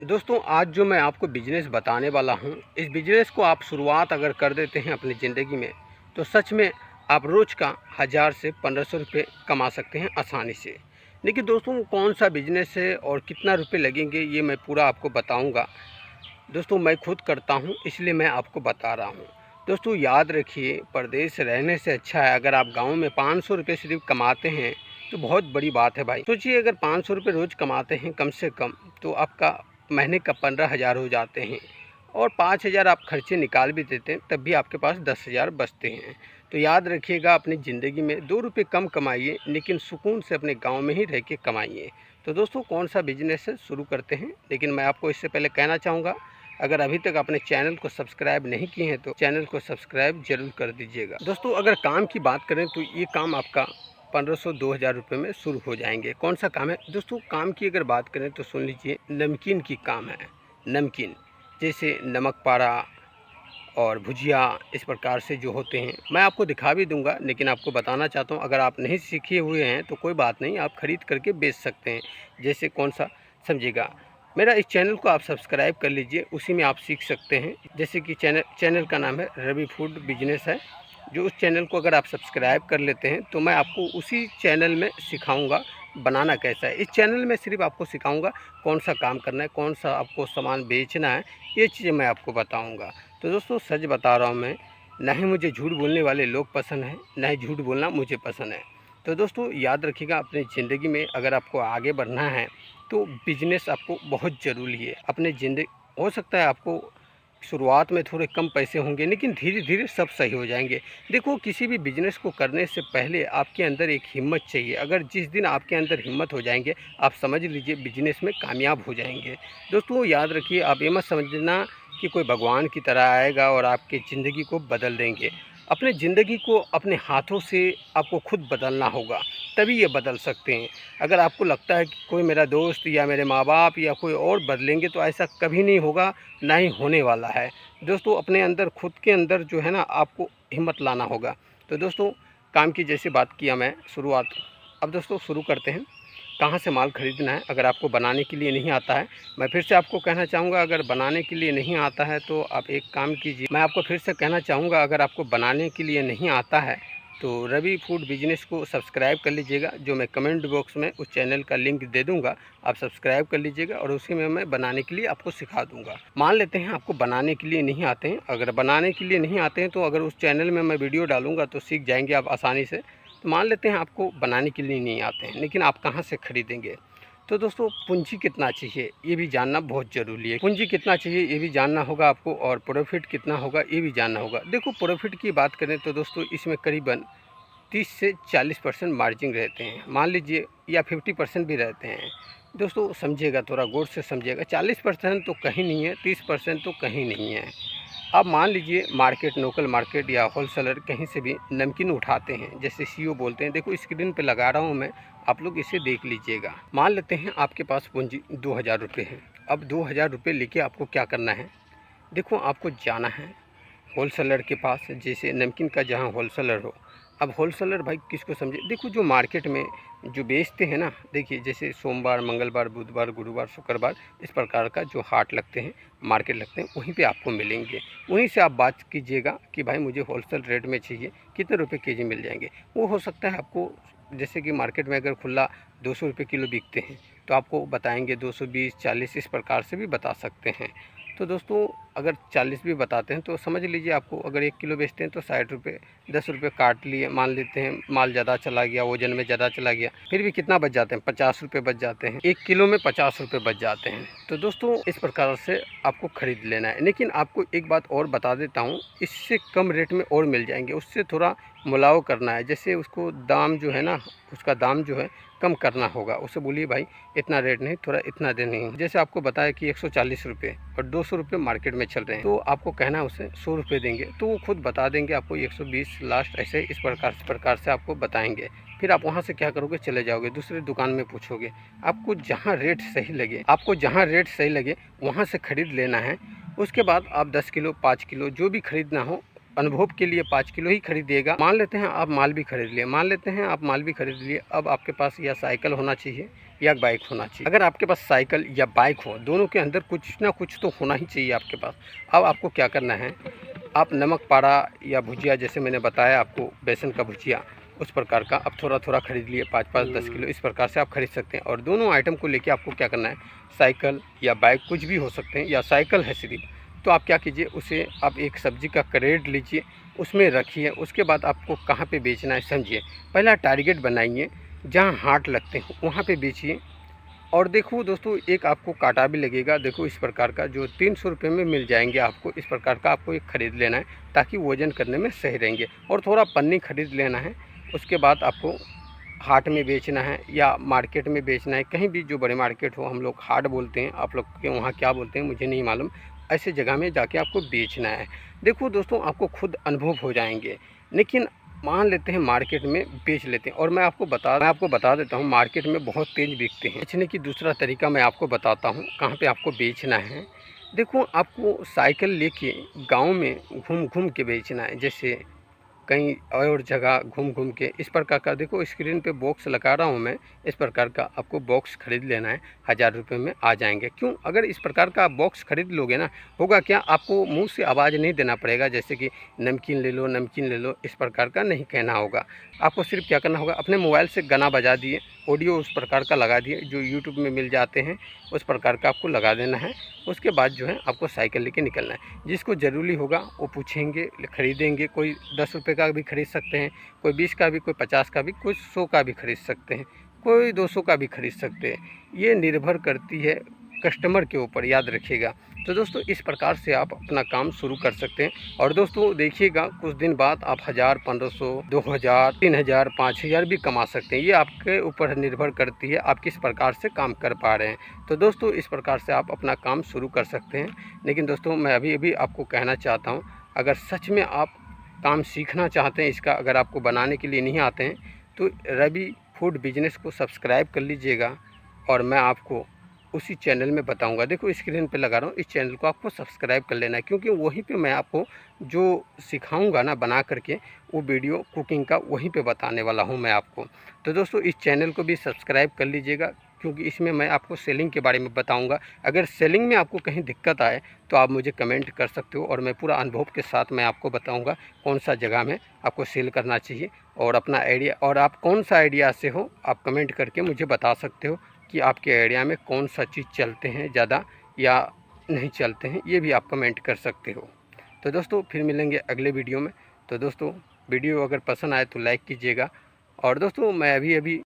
दोस्तों, आज जो मैं आपको बिज़नेस बताने वाला हूँ, इस बिज़नेस को आप शुरुआत अगर कर देते हैं अपनी ज़िंदगी में, तो सच में आप रोज़ का 1000 से 1500 रुपये कमा सकते हैं आसानी से। लेकिन दोस्तों, कौन सा बिज़नेस है और कितना रुपए लगेंगे, ये मैं पूरा आपको बताऊँगा। दोस्तों, मैं खुद करता हूँ, इसलिए मैं आपको बता रहा हूँ। दोस्तों, याद रखिए, परदेश रहने से अच्छा है अगर आप गाँव में 500 रुपये सिर्फ़ कमाते हैं, तो बहुत बड़ी बात है भाई। सोचिए, अगर 500 रुपये रोज़ कमाते हैं कम से कम, तो आपका महीने का 15,000 हो जाते हैं और 5,000 आप खर्चे निकाल भी देते हैं, तब भी आपके पास 10,000 बचते हैं। तो याद रखिएगा, अपनी ज़िंदगी में 2 रुपये कम कमाइए, लेकिन सुकून से अपने गाँव में ही रह के कमाइए। तो दोस्तों, कौन सा बिज़नेस है, शुरू करते हैं। लेकिन मैं आपको इससे पहले कहना चाहूँगा, अगर अभी तक अपने चैनल को सब्सक्राइब नहीं किए हैं तो चैनल को सब्सक्राइब ज़रूर कर दीजिएगा। दोस्तों, अगर काम की बात करें तो ये काम आपका 1500-2000 रुपये में शुरू हो जाएंगे। कौन सा काम है दोस्तों? काम की अगर बात करें तो सुन लीजिए, नमकीन की काम है। नमकीन जैसे नमक पारा और भुजिया, इस प्रकार से जो होते हैं, मैं आपको दिखा भी दूंगा। लेकिन आपको बताना चाहता हूँ, अगर आप नहीं सीखे हुए हैं तो कोई बात नहीं, आप ख़रीद करके बेच सकते हैं। जैसे कौन सा समझिएगा, मेरा इस चैनल को आप सब्सक्राइब कर लीजिए, उसी में आप सीख सकते हैं। जैसे कि चैनल का नाम है रवि फूड बिजनेस है। जो उस चैनल को अगर आप सब्सक्राइब कर लेते हैं तो मैं आपको उसी चैनल में सिखाऊंगा बनाना कैसा है। इस चैनल में सिर्फ आपको सिखाऊंगा कौन सा काम करना है, कौन सा आपको सामान बेचना है, ये चीज़ें मैं आपको बताऊंगा। तो दोस्तों, सच बता रहा हूँ मैं, ना ही मुझे झूठ बोलने वाले लोग पसंद हैं, ना ही झूठ बोलना मुझे पसंद है। तो दोस्तों, याद रखिएगा, अपनी ज़िंदगी में अगर आपको आगे बढ़ना है तो बिजनेस आपको बहुत ज़रूरी है। अपने ज़िंदगी, हो सकता है आपको शुरुआत में थोड़े कम पैसे होंगे, लेकिन धीरे धीरे सब सही हो जाएंगे। देखो, किसी भी बिजनेस को करने से पहले आपके अंदर एक हिम्मत चाहिए। अगर जिस दिन आपके अंदर हिम्मत हो जाएंगे, आप समझ लीजिए बिजनेस में कामयाब हो जाएंगे। दोस्तों, याद रखिए, आप ये मत समझना कि कोई भगवान की तरह आएगा और आपकी ज़िंदगी को बदल देंगे। अपने ज़िंदगी को अपने हाथों से आपको खुद बदलना होगा, तभी ये बदल सकते हैं। अगर आपको लगता है कि कोई मेरा दोस्त या मेरे माँ बाप या कोई और बदलेंगे, तो ऐसा कभी नहीं होगा, ना ही होने वाला है। दोस्तों, अपने अंदर, खुद के अंदर जो है ना, आपको हिम्मत लाना होगा। तो दोस्तों, काम की जैसे बात किया मैं शुरुआत, अब दोस्तों शुरू करते हैं। कहाँ से माल ख़रीदना है, अगर आपको बनाने के लिए नहीं आता है, मैं फिर से आपको कहना चाहूँगा, अगर बनाने के लिए नहीं आता है तो आप एक काम कीजिए। मैं आपको फिर से कहना चाहूँगा, अगर आपको बनाने के लिए नहीं आता है तो रवि फूड बिजनेस को सब्सक्राइब कर लीजिएगा। जो मैं कमेंट बॉक्स में उस चैनल का लिंक दे दूँगा, आप सब्सक्राइब कर लीजिएगा और उसी में मैं बनाने के लिए आपको सिखा दूँगा। मान लेते हैं आपको बनाने के लिए नहीं आते हैं, अगर बनाने के लिए नहीं आते हैं तो अगर उस चैनल में मैं वीडियो डालूँगा तो सीख जाएंगे आप आसानी से। तो मान लेते हैं आपको बनाने के लिए नहीं आते हैं, लेकिन आप कहाँ से ख़रीदेंगे? तो दोस्तों, पूंजी कितना चाहिए, ये भी जानना बहुत ज़रूरी है। पूंजी कितना चाहिए ये भी जानना होगा आपको, और प्रॉफिट कितना होगा ये भी जानना होगा। देखो, प्रॉफिट की बात करें तो दोस्तों, इसमें करीबन 30 से 40% मार्जिन रहते हैं, मान लीजिए, या 50% भी रहते हैं। दोस्तों समझिएगा, थोड़ा गौर से समझिएगा, 40% तो कहीं नहीं है, 30% तो कहीं नहीं है। अब मान लीजिए, मार्केट, लोकल मार्केट या होलसेलर कहीं से भी नमकीन उठाते हैं, जैसे सीओ बोलते हैं। देखो, स्क्रीन पे लगा रहा हूँ मैं, आप लोग इसे देख लीजिएगा। मान लेते हैं आपके पास पूंजी 2000 रुपये है। अब 2000 रुपये लेके आपको क्या करना है? देखो, आपको जाना है होलसेलर के पास, जैसे नमकीन का जहाँ होलसेलर हो। अब होलसेलर भाई किसको समझे? देखो, जो मार्केट में जो बेचते हैं ना, देखिए, जैसे सोमवार, मंगलवार, बुधवार, गुरुवार, शुक्रवार, इस प्रकार का जो हाट लगते हैं, मार्केट लगते हैं, वहीं पे आपको मिलेंगे। वहीं से आप बात कीजिएगा कि भाई मुझे होलसेल रेट में चाहिए, कितने रुपए केजी मिल जाएंगे। वो हो सकता है आपको, जैसे कि मार्केट में अगर खुला 200 रुपये किलो बिकते हैं, तो आपको बताएंगे 220, 40, इस प्रकार से भी बता सकते हैं। तो दोस्तों, अगर 40 भी बताते हैं तो समझ लीजिए, आपको अगर 1 किलो बेचते हैं तो 60 रुपये, 10 रुपये काट लिए, मान लेते हैं माल ज़्यादा चला गया, वजन में ज़्यादा चला गया, फिर भी कितना बच जाते हैं? 50 रुपये बच जाते हैं। 1 किलो में 50 रुपये बच जाते हैं। तो दोस्तों, इस प्रकार से आपको ख़रीद लेना है। लेकिन आपको एक बात और बता देता हूँ, इससे कम रेट में और मिल जाएंगे, उससे थोड़ा मुलाव करना है। जैसे उसको दाम जो है ना, उसका दाम जो है कम करना होगा। उसे बोलिए भाई इतना रेट नहीं, थोड़ा इतना दे नहीं। जैसे आपको बताया कि 140 रुपये और 200 रुपये मार्केट में चल रहे हैं, तो आपको कहना है उसे 100 रुपये देंगे, तो वो खुद बता देंगे आपको 120 लास्ट, ऐसे इस प्रकार से आपको बताएंगे। फिर आप वहाँ से क्या करोगे? चले जाओगे दूसरे दुकान में, पूछोगे। आपको जहाँ रेट सही लगे, वहाँ से ख़रीद लेना है। उसके बाद आप 10 किलो, 5 किलो जो भी ख़रीदना हो, अनुभव के लिए 5 किलो ही खरीदिएगा। मान लेते हैं आप माल भी खरीद लिए, अब आपके पास या साइकिल होना चाहिए या बाइक होना चाहिए। अगर आपके पास साइकिल या बाइक हो, दोनों के अंदर कुछ ना कुछ तो होना ही चाहिए आपके पास। अब आपको क्या करना है, आप नमक पारा या भुजिया, जैसे मैंने बताया आपको बेसन का भुजिया, उस प्रकार का आप थोड़ा थोड़ा खरीद लिए, 5-5 10 किलो इस प्रकार से आप खरीद सकते हैं। और दोनों आइटम को लेके आपको क्या करना है, साइकिल या बाइक कुछ भी हो सकते हैं, या साइकिल है सिर्फ, तो आप क्या कीजिए, उसे आप एक सब्जी का क्रेट लीजिए, उसमें रखिए। उसके बाद आपको कहाँ पे बेचना है समझिए, पहला टारगेट बनाइए, जहाँ हाट लगते हैं वहाँ पे बेचिए। और देखो दोस्तों, एक आपको कांटा भी लगेगा, देखो इस प्रकार का, जो 300 रुपये में मिल जाएंगे आपको। इस प्रकार का आपको एक ख़रीद लेना है, ताकि वज़न करने में सही रहेंगे। और थोड़ा पन्नी खरीद लेना है। उसके बाद आपको हाट में बेचना है या मार्केट में बेचना है, कहीं भी जो बड़े मार्केट हो, हम लोग हाट बोलते हैं, आप लोग के वहाँ क्या बोलते हैं मुझे नहीं मालूम, ऐसे जगह में जाके आपको बेचना है। देखो दोस्तों, आपको खुद अनुभव हो जाएंगे। लेकिन मान लेते हैं मार्केट में बेच लेते हैं, और मैं आपको बता देता हूँ, मार्केट में बहुत तेज़ बिकते हैं। बेचने की दूसरा तरीका मैं आपको बताता हूँ, कहाँ पे आपको बेचना है। देखो, आपको साइकिल लेके गांव में घूम घूम के बेचना है, जैसे कहीं और जगह घूम घूम के। इस प्रकार का देखो, स्क्रीन पे बॉक्स लगा रहा हूँ मैं, इस प्रकार का आपको बॉक्स खरीद लेना है, 1000 रुपये में आ जाएंगे। क्यों, अगर इस प्रकार का आप बॉक्स खरीद लोगे ना, होगा क्या, आपको मुंह से आवाज़ नहीं देना पड़ेगा, जैसे कि नमकीन ले लो, नमकीन ले लो, इस प्रकार का नहीं कहना होगा। आपको सिर्फ क्या करना होगा, अपने मोबाइल से गाना बजा दिए, ऑडियो उस प्रकार का लगा दिए, जो यूट्यूब में मिल जाते हैं, उस प्रकार का आपको लगा देना है। उसके बाद जो है आपको साइकिल लेके निकलना है। जिसको ज़रूरी होगा वो पूछेंगे, खरीदेंगे। कोई 10 रुपये का भी खरीद सकते हैं, कोई 20 का भी, कोई 50 का भी, कोई 100 का भी खरीद सकते हैं, कोई 200 का भी खरीद सकते हैं। ये निर्भर करती है कस्टमर के ऊपर, याद रखिएगा। तो दोस्तों, इस प्रकार से आप अपना काम शुरू कर सकते हैं। और दोस्तों देखिएगा, कुछ दिन बाद आप 1000, 1500, 2000, 3000, 5000 भी कमा सकते हैं। ये आपके ऊपर निर्भर करती है आप किस प्रकार से काम कर पा रहे हैं। तो दोस्तों, इस प्रकार से आप अपना काम शुरू कर सकते हैं। लेकिन दोस्तों, मैं अभी आपको कहना चाहता हूँ, अगर सच में आप काम सीखना चाहते हैं इसका, अगर आपको बनाने के लिए नहीं आते हैं, तो रवि फूड बिजनेस को सब्सक्राइब कर लीजिएगा, और मैं आपको उसी चैनल में बताऊंगा। देखो स्क्रीन पे लगा रहा हूँ, इस चैनल को आपको सब्सक्राइब कर लेना है, क्योंकि वहीं पे मैं आपको जो सिखाऊंगा ना बना करके, वो वीडियो कुकिंग का वहीं पे बताने वाला हूँ मैं आपको। तो दोस्तों, इस चैनल को भी सब्सक्राइब कर लीजिएगा, क्योंकि इसमें मैं आपको सेलिंग के बारे में बताऊंगा। अगर सेलिंग में आपको कहीं दिक्कत आए तो आप मुझे कमेंट कर सकते हो, और मैं पूरा अनुभव के साथ मैं आपको बताऊंगा कौन सा जगह में आपको सेल करना चाहिए। और अपना आइडिया, और आप कौन सा आइडिया से हो, आप कमेंट करके मुझे बता सकते हो कि आपके एरिया में कौन सा चीज़ चलते हैं ज़्यादा या नहीं चलते हैं, ये भी आप कमेंट कर सकते हो। तो दोस्तों, फिर मिलेंगे अगले वीडियो में। तो दोस्तों, वीडियो अगर पसंद आए तो लाइक कीजिएगा। और दोस्तों, मैं अभी